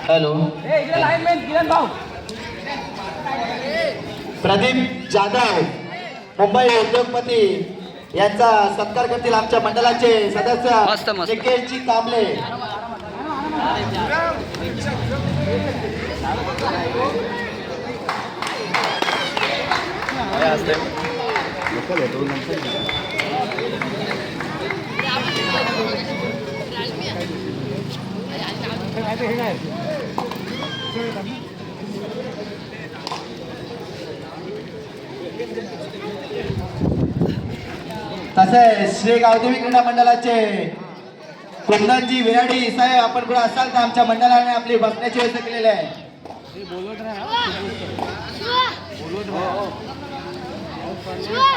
Hello Pradeep Jadhav Mumbai उद्योगपती यांचा सत्कार करतील आमच्या मंडळाचे सदस्य निकेशजी कांबळे. तसेच श्री गावदेवी क्रीडा मंडळाचे कुंदनजी विराडी साहेब आपण कुठे असाल तर आमच्या मंडळाने आपली बसण्याची व्यवस्था केलेली आहे.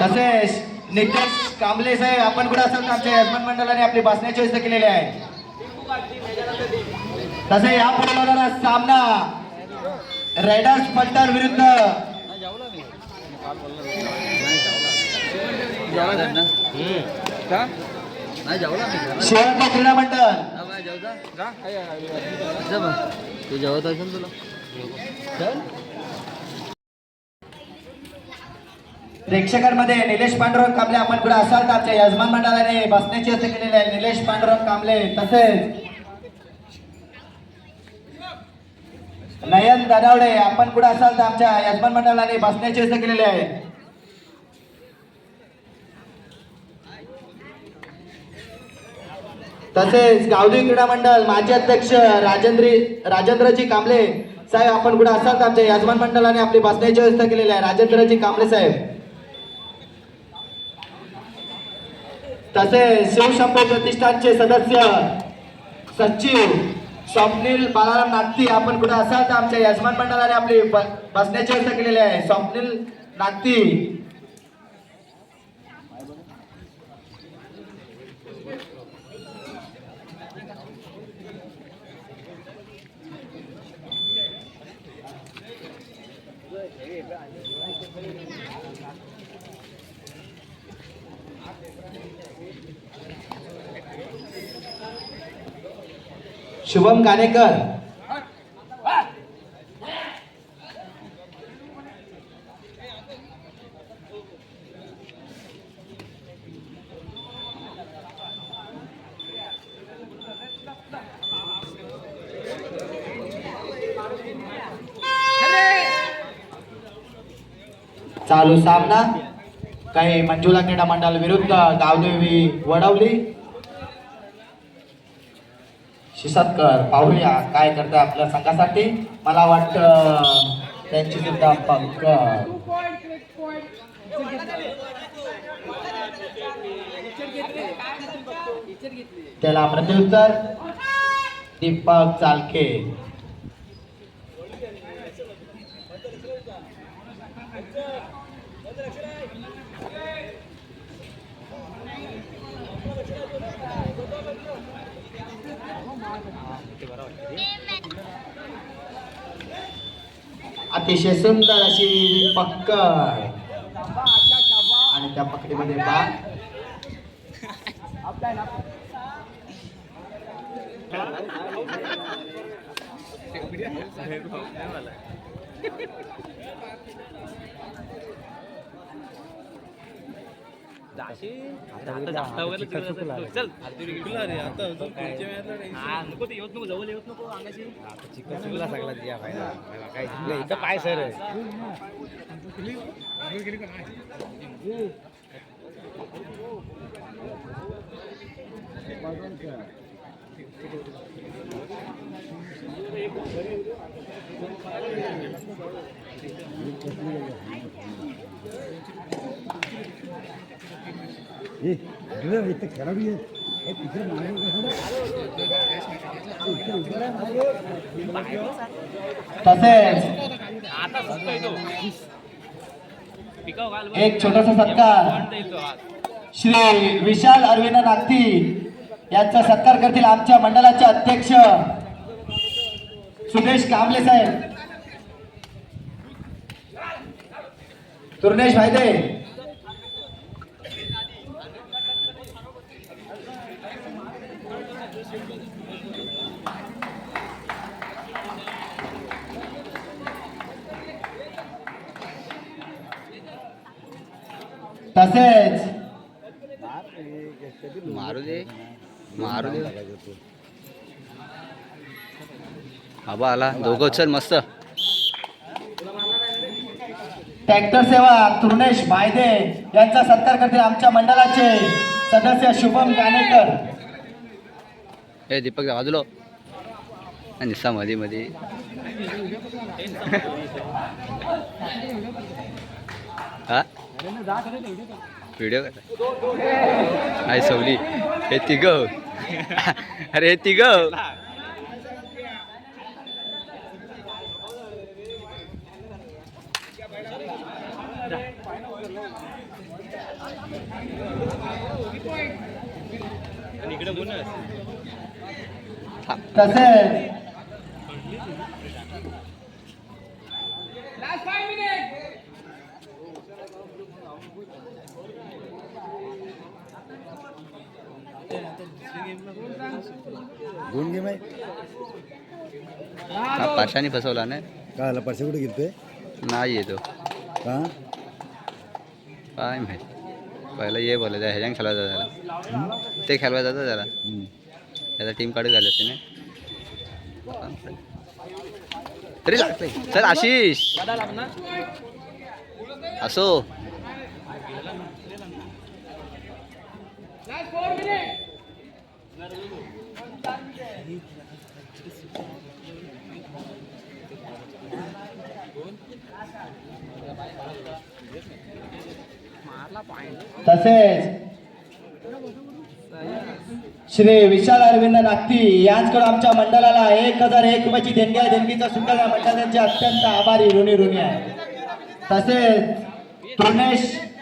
तसेच नितेश कांबळे साहेब आपण कुठे असाल तर आमच्या यजमान मंडळाने आपली बसण्याची व्यवस्था केलेली आहे. तसे या पुढे होणारा सामना रायडर्स पलटण विरुद्ध शिवप्पा क्रीडा मंडळ. प्रेक्षकांमध्ये निलेश पांडुरंग कांबळे आपण कुठे असाल तर आमच्या यजमान मंडळाने बसण्याची व्यवस्था केलेली आहे. निलेश पांडुरंग कांबळे तसेच नयन दानावडे आपण कुठे असाल तर आमच्या यजमान मंडळाने बसण्याची व्यवस्था केलेली आहे. तसेच गावदेवी क्रीडा मंडळ माजी अध्यक्ष राजेंद्रजी कांबळे साहेब आपण कुठे असाल तर आमच्या यजमान मंडळाने आपली बसण्याची व्यवस्था केलेली आहे. राजेंद्रजी कांबळे साहेब. तसेच शिवशंभू प्रतिष्ठानचे सदस्य सचिव स्वप्नील बालाराम नागती आपण कुठे असाल तर आमच्या यजमान मंडळाने आपली बसण्याची व्यवस्था केलेली आहे. स्वप्नील नागती. शुभम गाणेकर. चालू सामना काही मंजुला क्रीडा मंडळ विरुद्ध गावदेवी वडवली. शिसतकर पाहूया काय करते आपल्या संघासाठी. मला वाटतं त्यांची सुद्धा पंक त्याला प्रत्युत्तर दीपक चालके. अतिशय सुंदर अशी पक्कड आणि त्या पकडीमध्ये बाद. काय सर इतने खराब ही है पीछे तसेच एक छोटासा सत्कार श्री विशाल अरविंद नागती यांचा सत्कार करतील आमच्या मंडळाचे अध्यक्ष सुदेश कांबळे साहेब. तुर्नेश भाईदे. तसेच मारू दे मारू दे आबा आला दोघं चल मस्त ट्रॅक्टर सेवा तृणेश भायदे यांचा सत्कार करतील आमच्या मंडळाचे सदस्य शुभम गाणेकर. हे दीपक बाजूलो निस्सा मध्ये मध्ये हा व्हिडिओ काय सवली हे तिघ अरे हे तिघ तसेच दोन गेम आहे हा पाशाने फसवला ना काय आला पैसे कुठे गेलते नाही येतो का काय माहिती पहिला ये बोलायचं ह्याच्याने खेळवायचा त्याला ते खेळवायचं जातं त्याला त्याचा टीम काढू झाले असते ना तरी लागतंय चल आशिष असो तसेच श्री विशाल अरविंद नागती यांच्याकडून आमच्या मंडळाला 1001 रुपयाची देणगी आहे. देणगीचा सुद्धा या मंडळाचे अत्यंत आभारी ऋणी आहे. तसेच तृणेश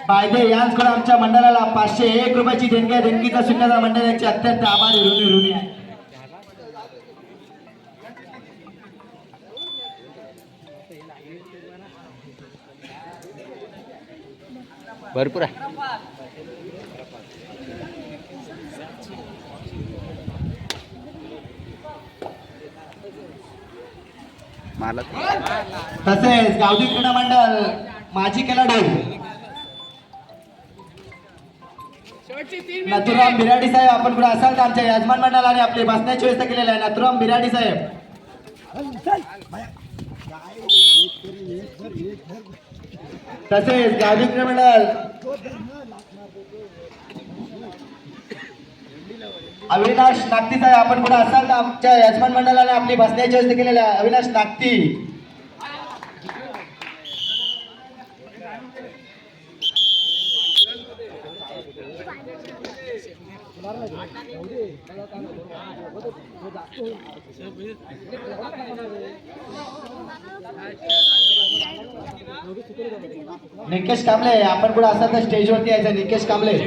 बायदे यांच्याकडून आमच्या मंडळाला 501 रुपयाची देणगी आहे. देणगीचा सुद्धा या मंडळाचे अत्यंत आभारी ऋणी आहे. भरपूर आहे मला तसेच गावठी क्रीडा मंडळ माजी खेळाडू नथुराम बिराडी साहेब आपण कुठे असाल तर आमच्या यजमान मंडळाने आपली बसण्याची व्यवस्था केलेली आहे. नथुराम बिराडी साहेब तसेच गावठी क्रीडा मंडळ अविनाश नागती साहेब आपण कुठे असाल तर आमच्या यजमान मंडळाने आपली बसण्याची व्यवस्था केलेली आहे. अविनाश नागती निकेश कांबळे आपण कुठे असाल तर स्टेजवरती यायचं. निकेश कांबळे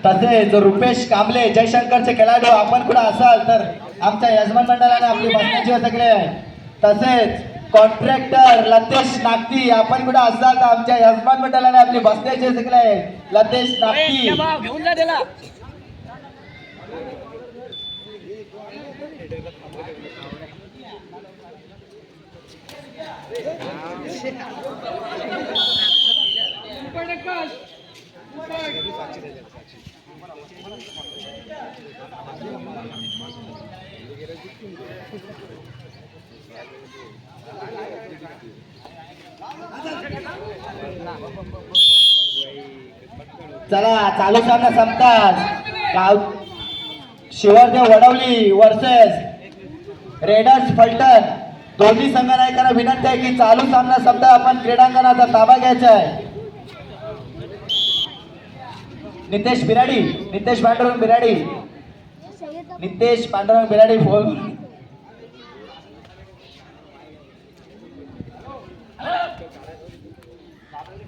तसेच रुपेश कांबळे जयशंकरचे खेळाडू आपण कुठे असाल तर आमच्या यजमान मंडळाने आपली बसण्याची व्यवस्था केली आहे. तसेच कॉन्ट्रॅक्टर लतेश नागती आपण कुठे असाल तर आमच्या यजमान मंडळाने आपली बसण्याची व्यवस्था केली आहे. लतेश नागती चला चालू सामना संपताच गाव शिवरदेव वडवली वर्सेस रेडर्स फलटण दोन्ही संघ नायकांना विनंती आहे की चालू सामना संपता आपण क्रीडांगणाचा ताबा घ्यायचा आहे. नितेश बिराडी नितेश पांडुरंग बिराडी नितेश पांडुरंग बिराडी फोन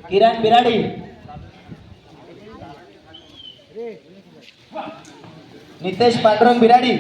किरण बिराडी नितेश पांडुरंग बिराडी